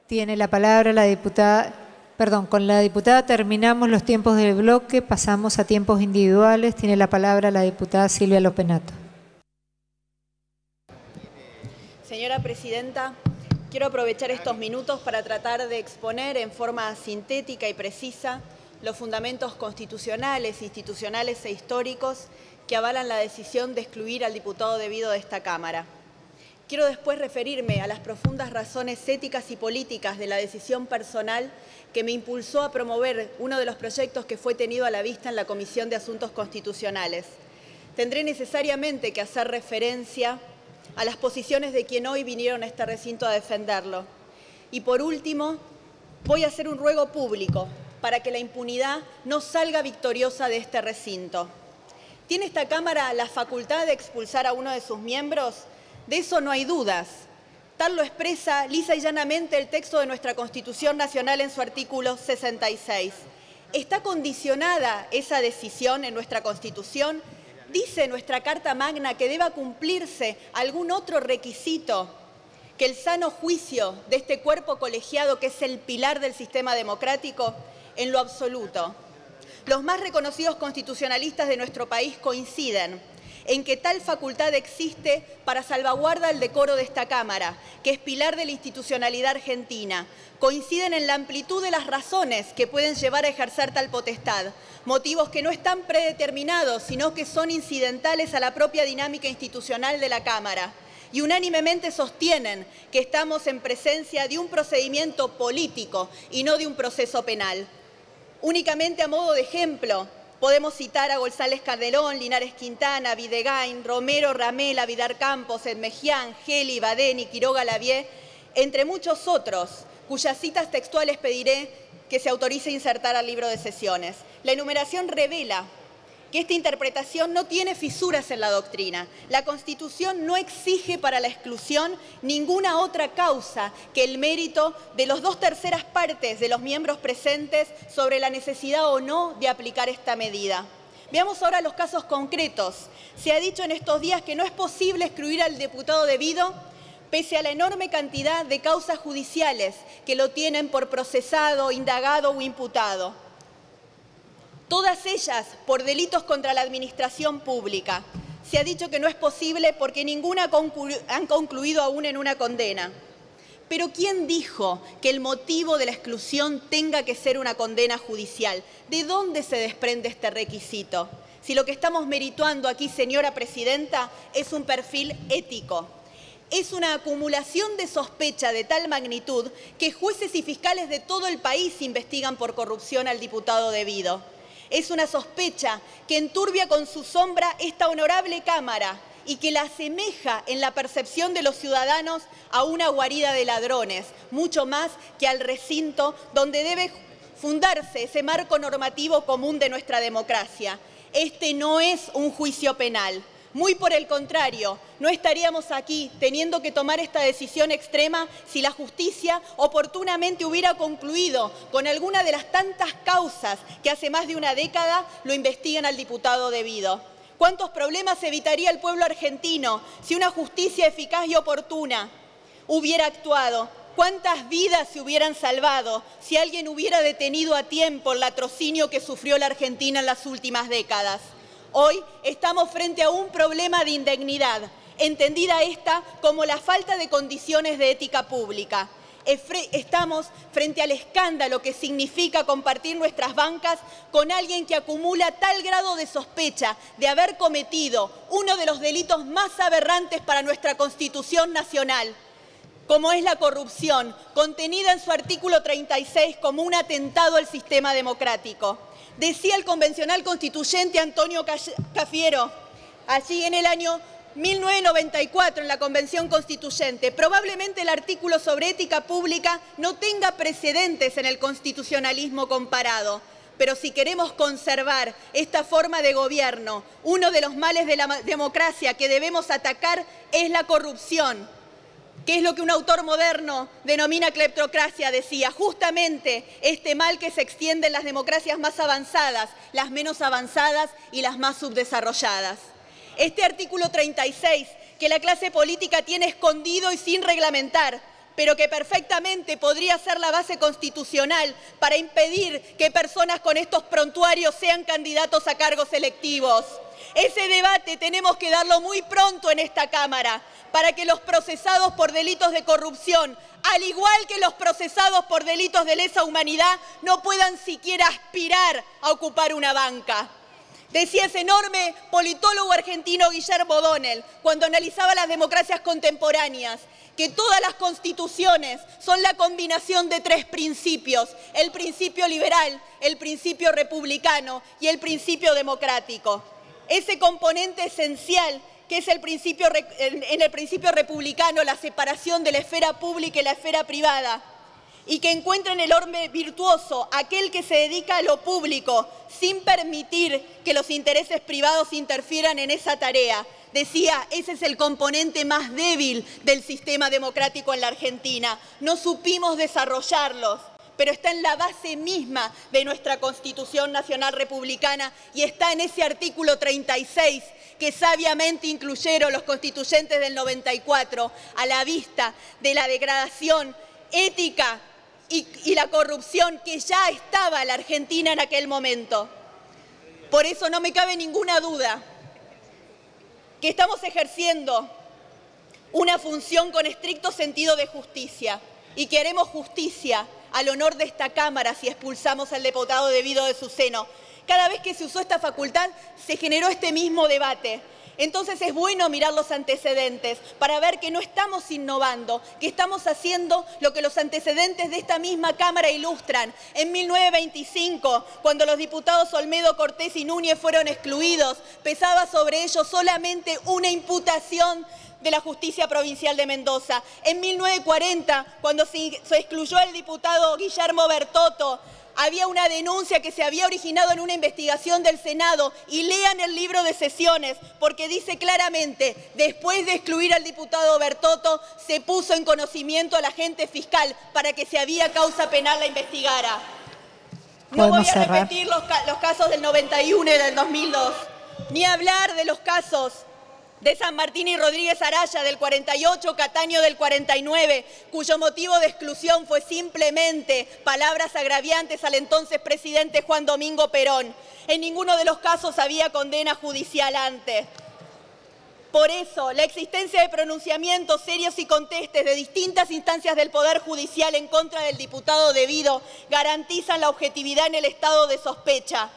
Tiene la palabra la diputada, con la diputada terminamos los tiempos del bloque, pasamos a tiempos individuales. Tiene la palabra la diputada Silvia Lopenato. Señora Presidenta, quiero aprovechar estos minutos para tratar de exponer en forma sintética y precisa los fundamentos constitucionales, institucionales e históricos que avalan la decisión de excluir al diputado debido de esta Cámara. Quiero después referirme a las profundas razones éticas y políticas de la decisión personal que me impulsó a promover uno de los proyectos que fue tenido a la vista en la Comisión de Asuntos Constitucionales. Tendré necesariamente que hacer referencia a las posiciones de quien hoy vinieron a este recinto a defenderlo. Y por último, voy a hacer un ruego público para que la impunidad no salga victoriosa de este recinto. ¿Tiene esta Cámara la facultad de expulsar a uno de sus miembros? De eso no hay dudas. Tal lo expresa lisa y llanamente el texto de nuestra Constitución Nacional en su artículo 66. ¿Está condicionada esa decisión en nuestra Constitución? ¿Dice nuestra Carta Magna que deba cumplirse algún otro requisito que el sano juicio de este cuerpo colegiado, que es el pilar del sistema democrático? En lo absoluto. Los más reconocidos constitucionalistas de nuestro país coinciden en que tal facultad existe para salvaguardar el decoro de esta Cámara, que es pilar de la institucionalidad argentina. Coinciden en la amplitud de las razones que pueden llevar a ejercer tal potestad, motivos que no están predeterminados, sino que son incidentales a la propia dinámica institucional de la Cámara. Y unánimemente sostienen que estamos en presencia de un procedimiento político y no de un proceso penal. Únicamente a modo de ejemplo, podemos citar a González Calderón, Linares Quintana, Videgain, Romero, Ramela, Vidar Campos, Edmejian, Geli, Badeni, Quiroga Lavie, entre muchos otros, cuyas citas textuales pediré que se autorice insertar al libro de sesiones. La enumeración revela que esta interpretación no tiene fisuras en la doctrina. La Constitución no exige para la exclusión ninguna otra causa que el mérito de las 2/3 partes de los miembros presentes sobre la necesidad o no de aplicar esta medida. Veamos ahora los casos concretos. Se ha dicho en estos días que no es posible excluir al diputado debido pese a la enorme cantidad de causas judiciales que lo tienen por procesado, indagado o imputado. Todas ellas por delitos contra la administración pública. Se ha dicho que no es posible porque ninguna han concluido aún en una condena. Pero ¿quién dijo que el motivo de la exclusión tenga que ser una condena judicial? ¿De dónde se desprende este requisito? Si lo que estamos merituando aquí, señora Presidenta, es un perfil ético. Es una acumulación de sospecha de tal magnitud que jueces y fiscales de todo el país investigan por corrupción al diputado debido. Es una sospecha que enturbia con su sombra esta honorable Cámara y que la asemeja en la percepción de los ciudadanos a una guarida de ladrones, mucho más que al recinto donde debe fundarse ese marco normativo común de nuestra democracia. Este no es un juicio penal. Muy por el contrario, no estaríamos aquí teniendo que tomar esta decisión extrema si la justicia oportunamente hubiera concluido con alguna de las tantas causas que hace más de una década lo investigan al diputado debido. ¿Cuántos problemas evitaría el pueblo argentino si una justicia eficaz y oportuna hubiera actuado? ¿Cuántas vidas se hubieran salvado si alguien hubiera detenido a tiempo el latrocinio que sufrió la Argentina en las últimas décadas? Hoy estamos frente a un problema de indignidad, entendida esta como la falta de condiciones de ética pública. Estamos frente al escándalo que significa compartir nuestras bancas con alguien que acumula tal grado de sospecha de haber cometido uno de los delitos más aberrantes para nuestra Constitución Nacional, como es la corrupción, contenida en su artículo 36 como un atentado al sistema democrático. Decía el convencional constituyente Antonio Cafiero, allí en el año 1994, en la Convención Constituyente, probablemente el artículo sobre ética pública no tenga precedentes en el constitucionalismo comparado, pero si queremos conservar esta forma de gobierno, uno de los males de la democracia que debemos atacar es la corrupción. ¿Qué es lo que un autor moderno denomina cleptocracia? Decía, justamente este mal que se extiende en las democracias más avanzadas, las menos avanzadas y las más subdesarrolladas. Este artículo 36, que la clase política tiene escondido y sin reglamentar, pero que perfectamente podría ser la base constitucional para impedir que personas con estos prontuarios sean candidatos a cargos electivos. Ese debate tenemos que darlo muy pronto en esta Cámara, para que los procesados por delitos de corrupción, al igual que los procesados por delitos de lesa humanidad, no puedan siquiera aspirar a ocupar una banca. Decía ese enorme politólogo argentino Guillermo O'Donnell, cuando analizaba las democracias contemporáneas, que todas las constituciones son la combinación de tres principios: el principio liberal, el principio republicano y el principio democrático. Ese componente esencial que es en el principio republicano, la separación de la esfera pública y la esfera privada, y que encuentra en el orden virtuoso aquel que se dedica a lo público sin permitir que los intereses privados interfieran en esa tarea. Decía, ese es el componente más débil del sistema democrático en la Argentina. No supimos desarrollarlos, pero está en la base misma de nuestra Constitución Nacional Republicana y está en ese artículo 36 que sabiamente incluyeron los constituyentes del 94 a la vista de la degradación ética y la corrupción que ya estaba en la Argentina en aquel momento. Por eso no me cabe ninguna duda que estamos ejerciendo una función con estricto sentido de justicia y que haremos justicia al honor de esta Cámara si expulsamos al diputado debido de su seno. Cada vez que se usó esta facultad se generó este mismo debate. Entonces es bueno mirar los antecedentes para ver que no estamos innovando, que estamos haciendo lo que los antecedentes de esta misma Cámara ilustran. En 1925, cuando los diputados Olmedo, Cortés y Núñez fueron excluidos, pesaba sobre ellos solamente una imputación de la Justicia Provincial de Mendoza. En 1940, cuando se excluyó al diputado Guillermo Bertotto, había una denuncia que se había originado en una investigación del Senado, y lean el libro de sesiones, porque dice claramente, después de excluir al diputado Bertotto, se puso en conocimiento al agente fiscal para que si había causa penal la investigara. No voy a repetir los casos del 91 y del 2002, ni hablar de los casos de San Martín y Rodríguez Araya del 48, Cataño del 49, cuyo motivo de exclusión fue simplemente palabras agraviantes al entonces presidente Juan Domingo Perón. En ninguno de los casos había condena judicial antes. Por eso, la existencia de pronunciamientos serios y contestes de distintas instancias del Poder Judicial en contra del diputado debido garantizan la objetividad en el estado de sospecha.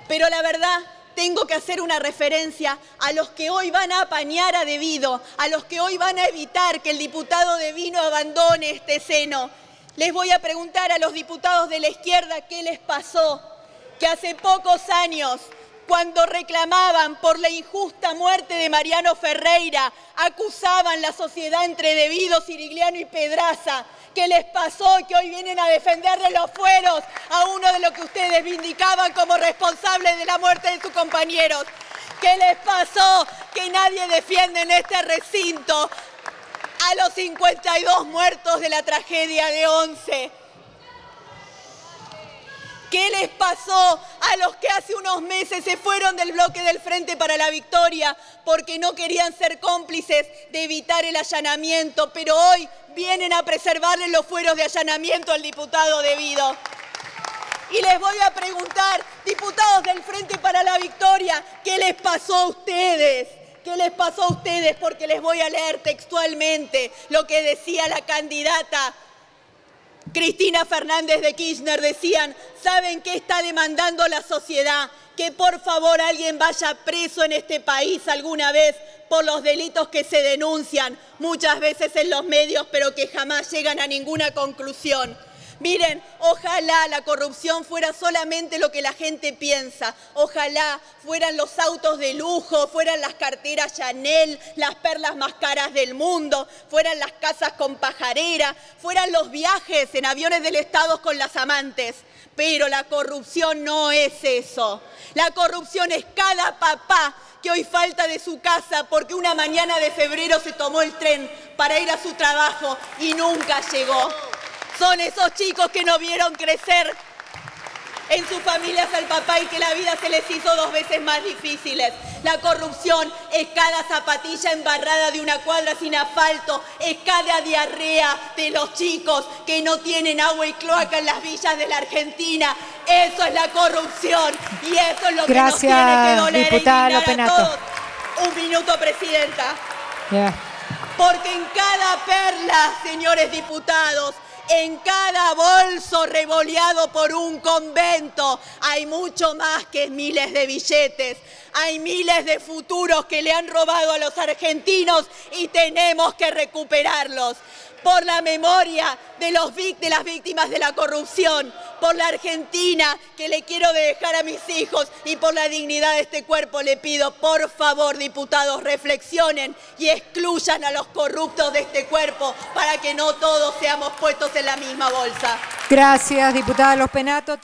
Pero la verdad, tengo que hacer una referencia a los que hoy van a apañar a Devido, a los que hoy van a evitar que el diputado Devido abandone este seno. Les voy a preguntar a los diputados de la izquierda qué les pasó, que hace pocos años, cuando reclamaban por la injusta muerte de Mariano Ferreira, acusaban la sociedad entre Devido, Sirigliano y Pedraza. ¿Qué les pasó que hoy vienen a defenderle los fueros a uno de los que ustedes vindicaban como responsable de la muerte de sus compañeros? ¿Qué les pasó que nadie defiende en este recinto a los 52 muertos de la tragedia de Once? ¿Qué les pasó a los que hace unos meses se fueron del bloque del Frente para la Victoria porque no querían ser cómplices de evitar el allanamiento, pero hoy vienen a preservarle los fueros de allanamiento al diputado Devido? Y les voy a preguntar, diputados del Frente para la Victoria, ¿qué les pasó a ustedes? ¿Qué les pasó a ustedes? Porque les voy a leer textualmente lo que decía la candidata Cristina Fernández de Kirchner. Decían, ¿saben qué está demandando la sociedad? Que por favor alguien vaya preso en este país alguna vez por los delitos que se denuncian, muchas veces en los medios, pero que jamás llegan a ninguna conclusión. Miren, ojalá la corrupción fuera solamente lo que la gente piensa. Ojalá fueran los autos de lujo, fueran las carteras Chanel, las perlas más caras del mundo, fueran las casas con pajarera, fueran los viajes en aviones del Estado con las amantes. Pero la corrupción no es eso. La corrupción es cada papá que hoy falta de su casa porque una mañana de febrero se tomó el tren para ir a su trabajo y nunca llegó. Son esos chicos que no vieron crecer en sus familias al papá y que la vida se les hizo 2 veces más difíciles. La corrupción es cada zapatilla embarrada de una cuadra sin asfalto, es cada diarrea de los chicos que no tienen agua y cloaca en las villas de la Argentina. Eso es la corrupción y eso es lo que nos tiene que doler e indignar a todos. Un minuto, Presidenta. Porque en cada perla, señores diputados, en cada bolso revoleado por un convento hay mucho más que miles de billetes. Hay miles de futuros que le han robado a los argentinos y tenemos que recuperarlos. Por la memoria de las víctimas de la corrupción, por la Argentina que le quiero dejar a mis hijos y por la dignidad de este cuerpo le pido, por favor, diputados, reflexionen y excluyan a los corruptos de este cuerpo para que no todos seamos puestos en la misma bolsa. Gracias, diputada Los Penato.